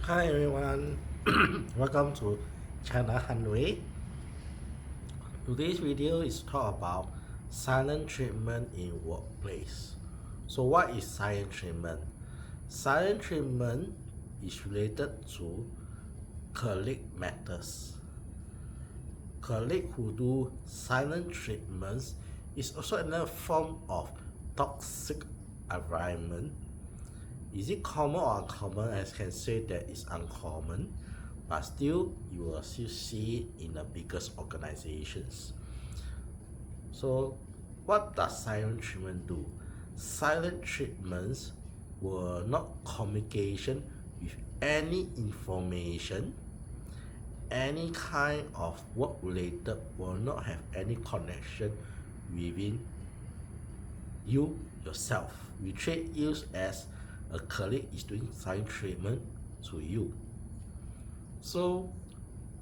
Hi everyone, welcome to China Hanwei. Today's video is talk about silent treatment in workplace. So what is silent treatment? Silent treatment is related to colleague matters. Colleagues who do silent treatments is also another form of toxic environment. Is it common or uncommon? I can say that it's uncommon, but still you will still see it in the biggest organizations. So what does silent treatment do? Silent treatments will not communication with any information, any kind of work related, will not have any connection within you yourself. We treat you as a colleague is doing silent treatment to you. So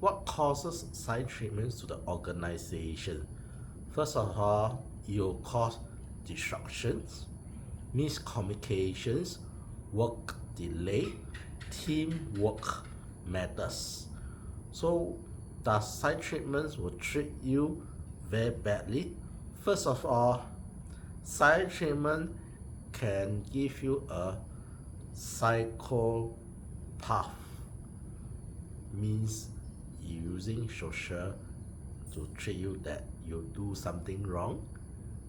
what causes silent treatments to the organization? First of all, it will cause disruptions, miscommunications, work delay, teamwork matters. So does silent treatments will treat you very badly? First of all, silent treatment can give you a psychopath, means using social to treat you that you do something wrong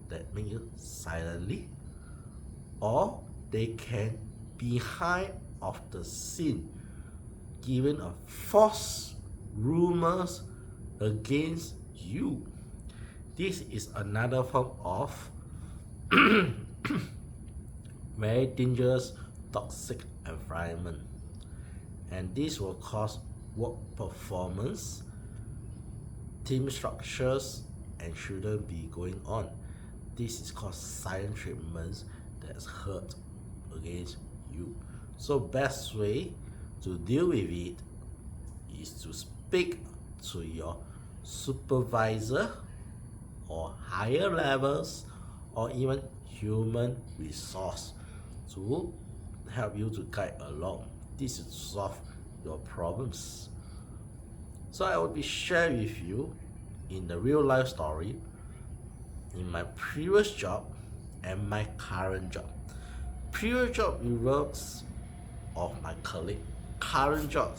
that make you silently, or they can behind of the scene giving a false rumors against you. This is another form of very dangerous toxic environment, and this will cause work performance, team structures, and shouldn't be going on. This is called silent treatments that's hurt against you. So best way to deal with it is to speak to your supervisor or higher levels or even human resource to help you to guide along. This is to solve your problems. So I will be sharing with you in the real life story in my previous job and my current job. Previous job involves of my colleague. Current job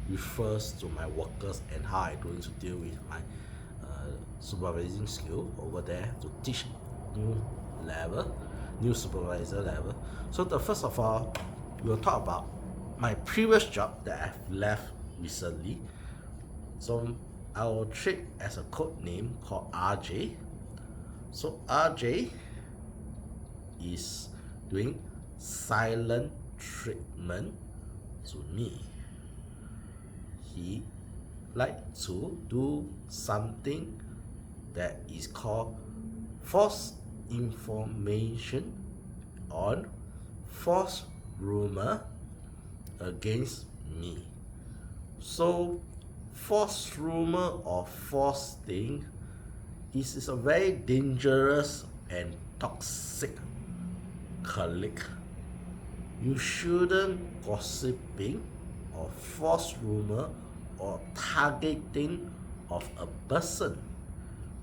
refers to my workers and how I'm going to deal with my supervising skill over there to teach new supervisor level. So the first of all, we'll talk about my previous job that I've left recently. So I will treat as a code name called RJ. So RJ is doing silent treatment to me. He like to do something that is called false information on false rumor against me. So false rumor or false thing is a very dangerous and toxic colleague. You shouldn't gossiping or false rumor or targeting of a person,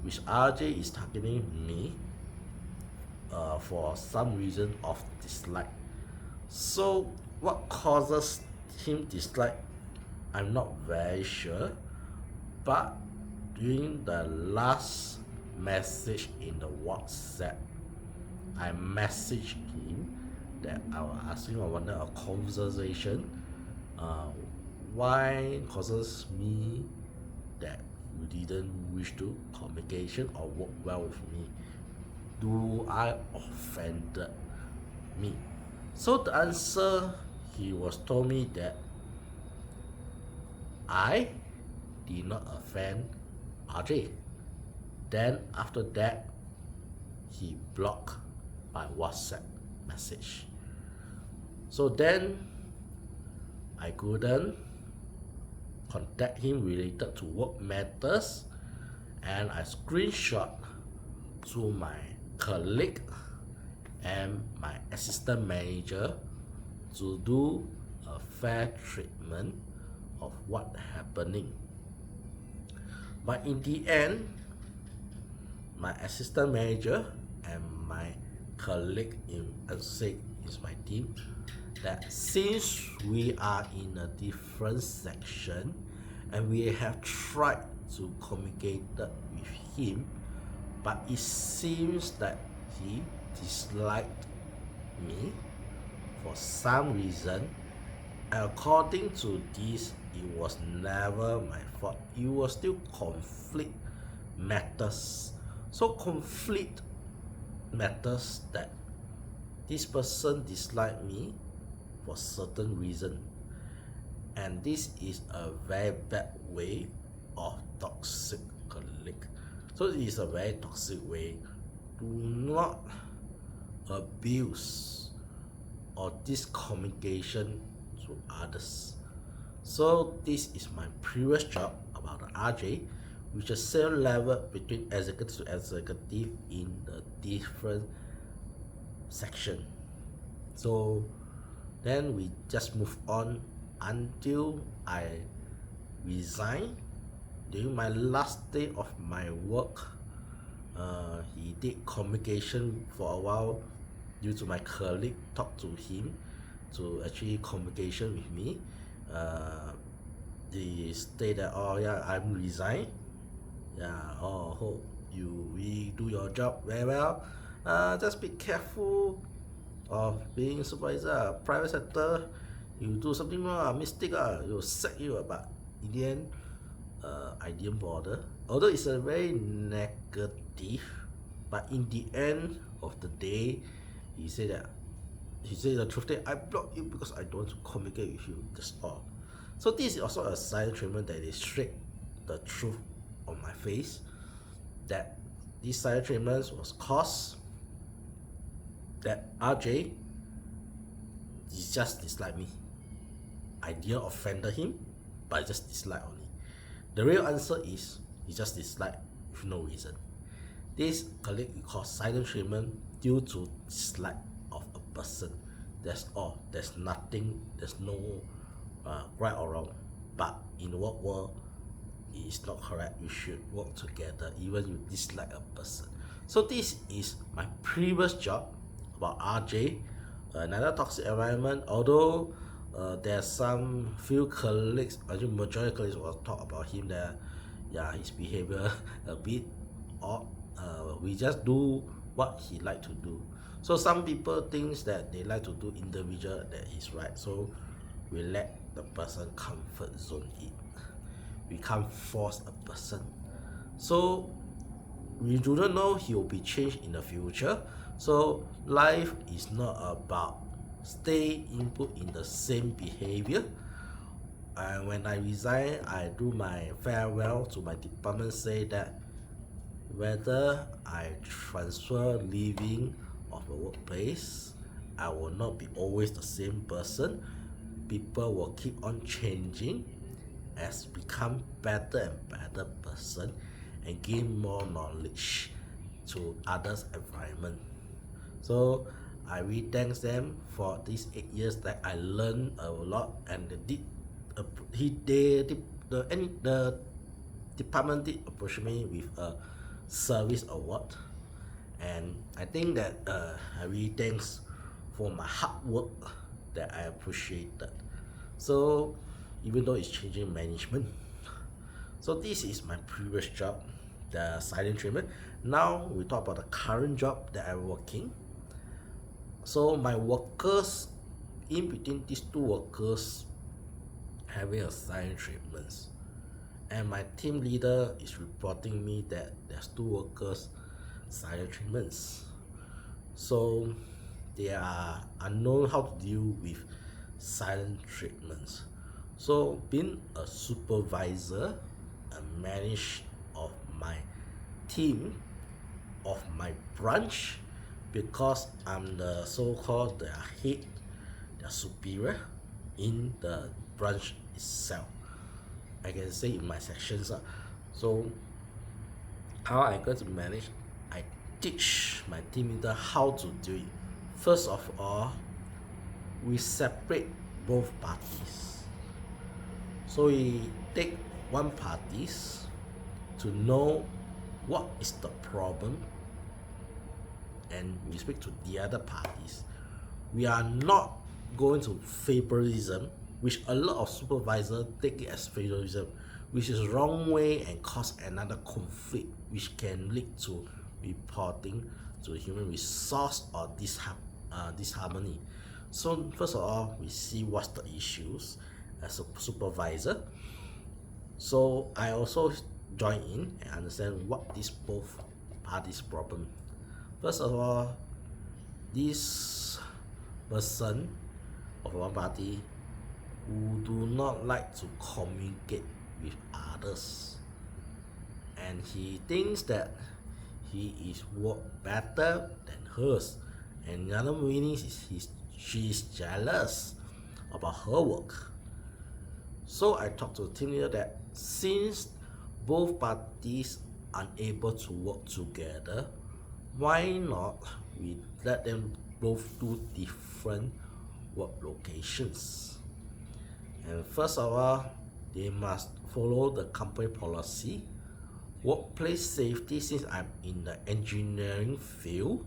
which RJ is targeting me for some reason of dislike. So what causes him dislike, I'm not very sure, but during the last message in the WhatsApp, I messaged him that I was asking, I wanted a conversation. Why causes me that you didn't wish to communication or work well with me? Do I offended me? So the answer, he was told me that I did not offend RJ. Then after that, he blocked my WhatsApp message. So then I couldn't contact him related to work matters, and I screenshot to my colleague and my assistant manager to do a fair treatment of what happening. But in the end, my assistant manager and my colleague in is my team, that since we are in a different section and we have tried to communicate with him, but it seems that he disliked me for some reason. According to this, it was never my fault. It was still conflict matters. So conflict matters that this person disliked me for certain reason, and this is a very bad way of toxic colleague. So it is a very toxic way. Do not abuse or discommunication to others. So this is my previous job about the RJ, which is same level between executive to executive in the different section. So then we just move on until I resign. During my last day of my work, he did communication for a while due to my colleague talked to him to actually communication with me. They state that, oh yeah, I'm resigned. Yeah, oh, hope we do your job very well. Just be careful of being supervisor. Private sector, you do something wrong, mistake, you'll sack you. But in the end, I didn't bother. Although it's a very negative, but in the end of the day, he said the truth that I blocked you because I don't want to communicate with you. That's all. So this is also a silent treatment that is straight the truth on my face, that this silent treatment was caused that RJ is just dislike me. I didn't offend him, but I just dislike only. The real answer is he just dislike with no reason. This colleague is called silent treatment due to dislike of a person. That's all. There's nothing. There's no right or wrong. But in the work world, it is not correct. You should work together even you dislike a person. So this is my previous job about RJ, another toxic environment. Although there's some few colleagues, actually majority colleagues will talk about him that yeah, his behavior a bit odd. We just do what he like to do. So some people thinks that they like to do individual that is right. So we let the person comfort zone it. We can't force a person. So we do not know he will be changed in the future. So life is not about stay input in the same behavior. And when I resign, I do my farewell to my department, say that whether I transfer leaving of the workplace, I will not be always the same person. People will keep on changing as become better and better person and gain more knowledge to others' environment. So I really thank them for these 8 years that I learned a lot, and the department did approach me with a service award, and I think that I really thanks for my hard work that I appreciated. So even though it's changing management, so this is my previous job, the silent treatment. Now we talk about the current job that I'm working. So my workers, in between these two workers having a silent treatments, and my team leader is reporting me that there's two workers silent treatments. So they are unknown how to deal with silent treatments. So being a supervisor, a manager of my team, of my branch, because I'm the so-called the head, the superior in the branch itself, I can say in my sections. So how I going to manage, I teach my team leader how to do it. First of all, we separate both parties. So we take one parties to know what is the problem, and we speak to the other parties. We are not going to favoritism, which a lot of supervisors take it as favoritism, which is wrong way and cause another conflict, which can lead to reporting to human resource or disharmony. So first of all, we see what's the issues as a supervisor. So I also join in and understand what is both parties' problem. First of all, this person of one party who do not like to communicate with others, and he thinks that he is work better than hers, and the other meaning is she is jealous about her work. So I talked to the team leader that since both parties unable to work together, why not we let them both do different work locations? And first of all, they must follow the company policy. Workplace safety, since I'm in the engineering field,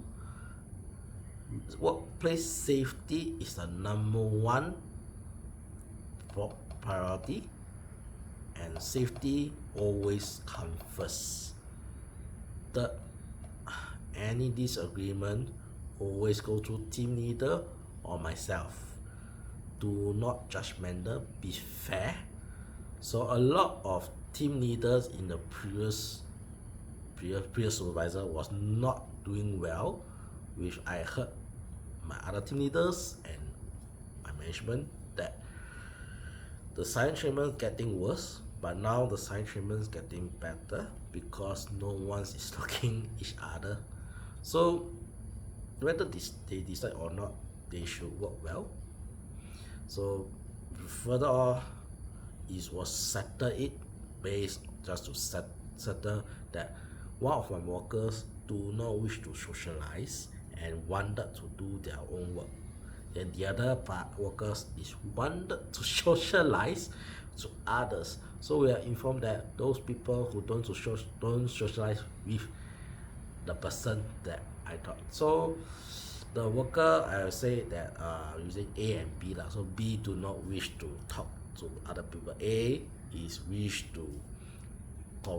workplace safety is the #1 priority, and safety always comes first. Any disagreement always go to team leader or myself. Do not judgmental, be fair. So a lot of team leaders in the previous supervisor was not doing well, which I heard my other team leaders and my management that the silent treatment getting worse, but now the silent treatment is getting better because no one is looking each other. So whether they decide or not, they should work well. So further on, it was settled it based just to settle that one of my workers do not wish to socialize and wanted to do their own work. Then the other workers is wanted to socialize to others. So we are informed that those people who don't socialize with the person that I thought. So the worker, I will say that using A and B lah. So B do not wish to talk to other people. A is wish to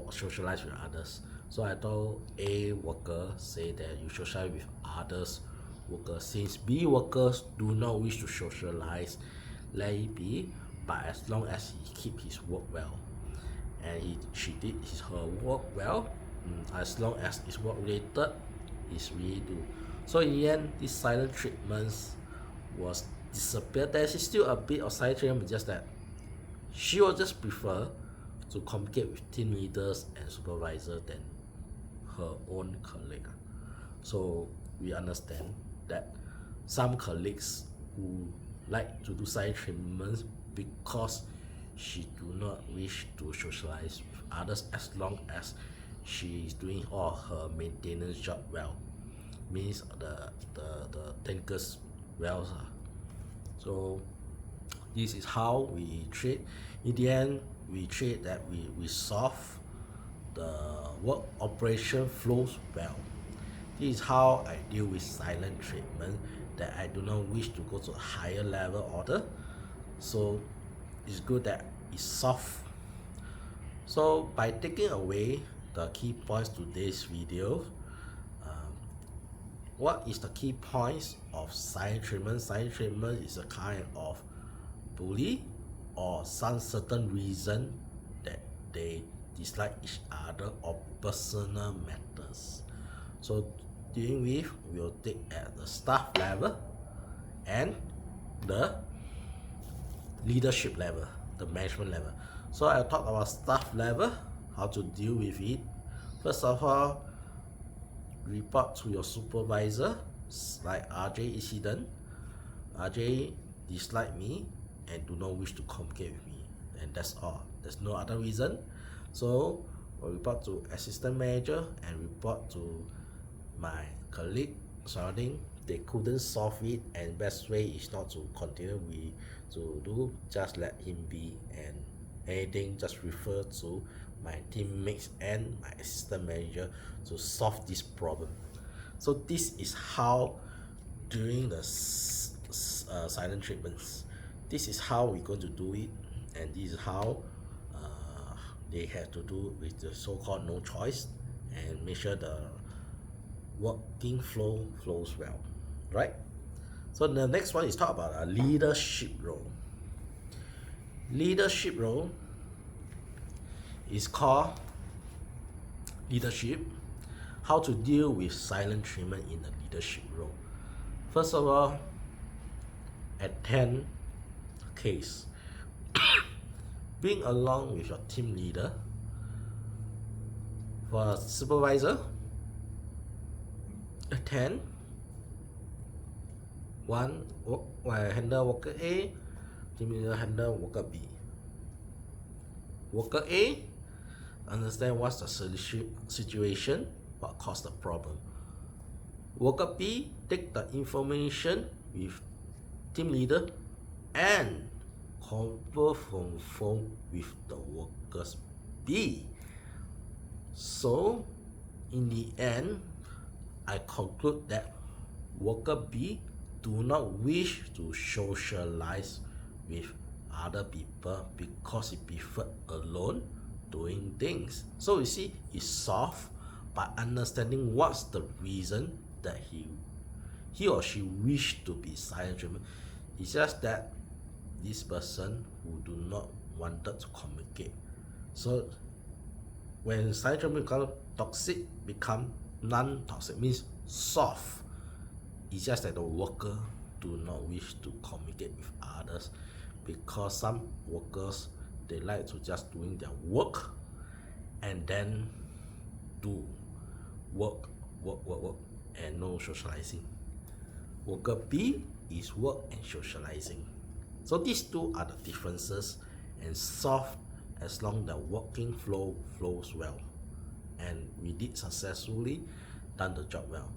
socialize with others. So I told A worker say that you socialize with others workers. Since B workers do not wish to socialize, let it be. But as long as he keep his work well, and she did her work well, as long as it's work related, it's really do. So in the end, this silent treatments was disappeared. There's still a bit of silent treatment, just that she will just prefer to communicate with team leaders and supervisor than her own colleague. So we understand that some colleagues who like to do silent treatments because she do not wish to socialize with others as long as she is doing all her maintenance job well, means the tankers well. So this is how we treat. In the end, we treat that we solve the work operation flows well. This is how I deal with silent treatment, that I do not wish to go to a higher level order. So it's good that it's soft. So by taking away the key points to this video, what is the key points of silent treatment? Silent treatment is a kind of bully or some certain reason that they dislike each other or personal matters. So dealing with, we'll take at the staff level and the leadership level, the management level. So I'll talk about staff level, how to deal with it. First of all, report to your supervisor, like RJ incident. RJ dislike me and do not wish to communicate with me, and that's all. There's no other reason. So we'll report to assistant manager and report to my colleague surrounding they couldn't solve it, and best way is not to continue to do, just let him be, and anything just refer to my teammates and my assistant manager to solve this problem. So this is how during the silent treatments, this is how we're going to do it, and this is how they have to do with the so-called no choice, and make sure the working flows well, right? So the next one is talk about a leadership role. Leadership role is called leadership. How to deal with silent treatment in the leadership role. First of all, attend case. Bring along with your team leader. For a supervisor, attend. One handle worker A, team leader handle worker B. Worker A, understand what's the situation, what caused the problem. Worker B, take the information with team leader and confer from phone with the workers B. So in the end, I conclude that worker B do not wish to socialize with other people because he preferred alone doing things. So you see, it's solved by understanding what's the reason that he or she wish to be silent treatment. It's just that this person who do not wanted to communicate. So when silent treatment become toxic, become non-toxic, means soft. It's just that the worker do not wish to communicate with others, because some workers, they like to just doing their work and then do work and no socializing. Worker B is work and socializing. So these two are the differences, and solved as long the working flows well, and we did successfully done the job well.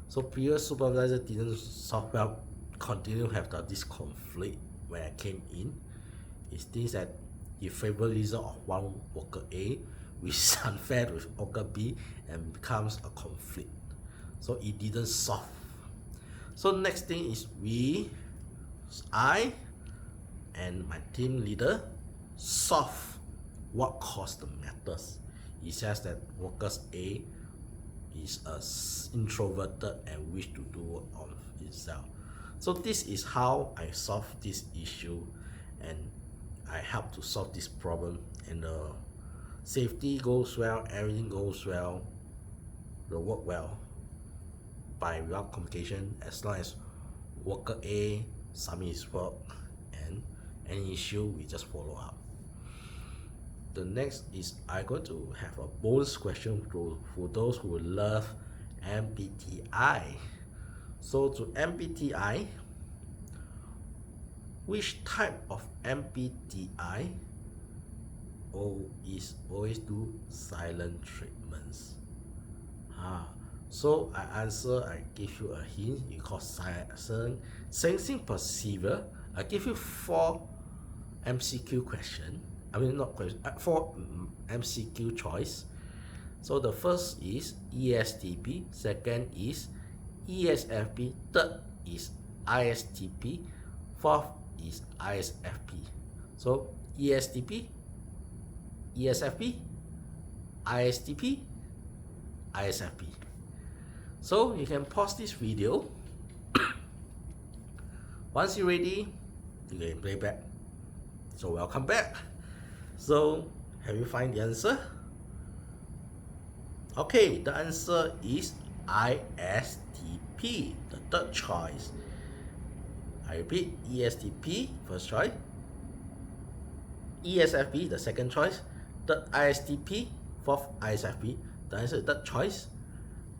So previous supervisor didn't solve well, continue have this conflict when I came in. It means that the favoritism of one worker A, which is unfair with worker B, and becomes a conflict. So it didn't solve. So next thing is I and my team leader solve what caused the matters. It's just that workers A is introverted and wish to do work on itself. So this is how I solve this issue, and I help to solve this problem, and the safety goes well, everything goes well, the work well by without communication, as long as worker A submit his work, and any issue we just follow up. The next is I'm going to have a bonus question for those who love MBTI. So to MBTI, which type of MBTI is always do silent treatments? So I give you a hint. You call silent sensing perceiver. I give you 4 MCQ question. I mean not question, 4 MCQ choice. So the first is ESTP, second is ESFP, third is ISTP, fourth is ISFP. So ESTP, ESFP, ISTP, ISFP. So you can pause this video. Once you're ready, you can play back. So welcome back. So have you find the answer? Okay, the answer is ISTP, the third choice. I repeat, ESTP, first choice. ESFP, the second choice. Third ISTP, fourth ISFP. The answer is third choice,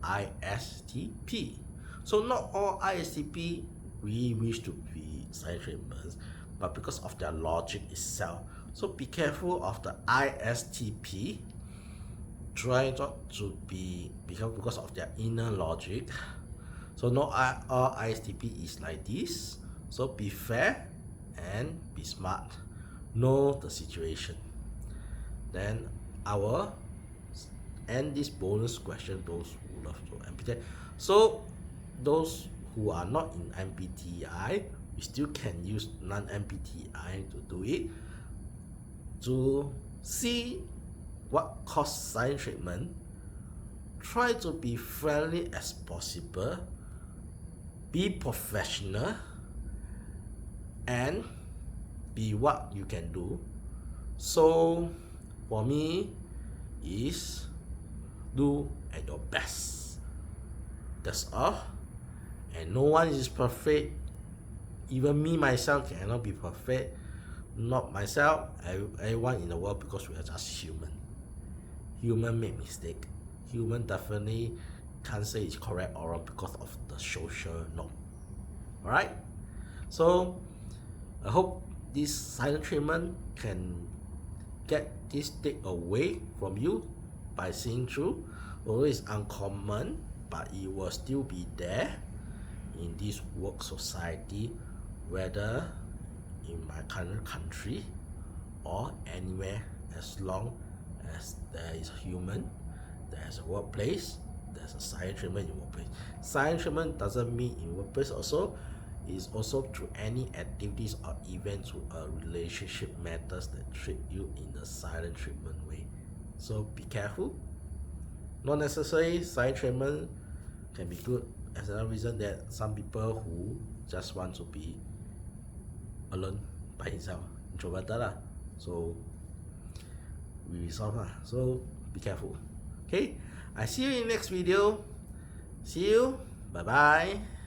ISTP. So not all ISTP really wish to be silent treatments, but because of their logic itself. So be careful of the ISTP. Try not to be because of their inner logic. So not all ISTP is like this. So be fair and be smart. Know the situation. Then I will end this bonus question, those who love to MBTI. So those who are not in MBTI, we still can use non-MBTI to do it, to see what cause silent treatment. Try to be friendly as possible, be professional, and be what you can do. So for me is do at your best. That's all. And no one is perfect. Even me myself cannot be perfect. Not myself, everyone in the world, because we are just human. Human make mistake. Human definitely can't say it's correct or wrong because of the social norm. Alright? So I hope this silent treatment can get this take away from you by seeing through. Although it's uncommon, but it will still be there in this work society, whether in my current country or anywhere, as long as there is a human, there's a workplace, there's a silent treatment in workplace. Silent treatment doesn't mean in workplace also, it's also through any activities or events with a relationship matters that treat you in the silent treatment way. So be careful. Not necessarily silent treatment can be good. As another reason that some people who just want to be alone by himself, introverted lah. So we resolve lah. So be careful. Okay, I see you in next video. See you. Bye bye.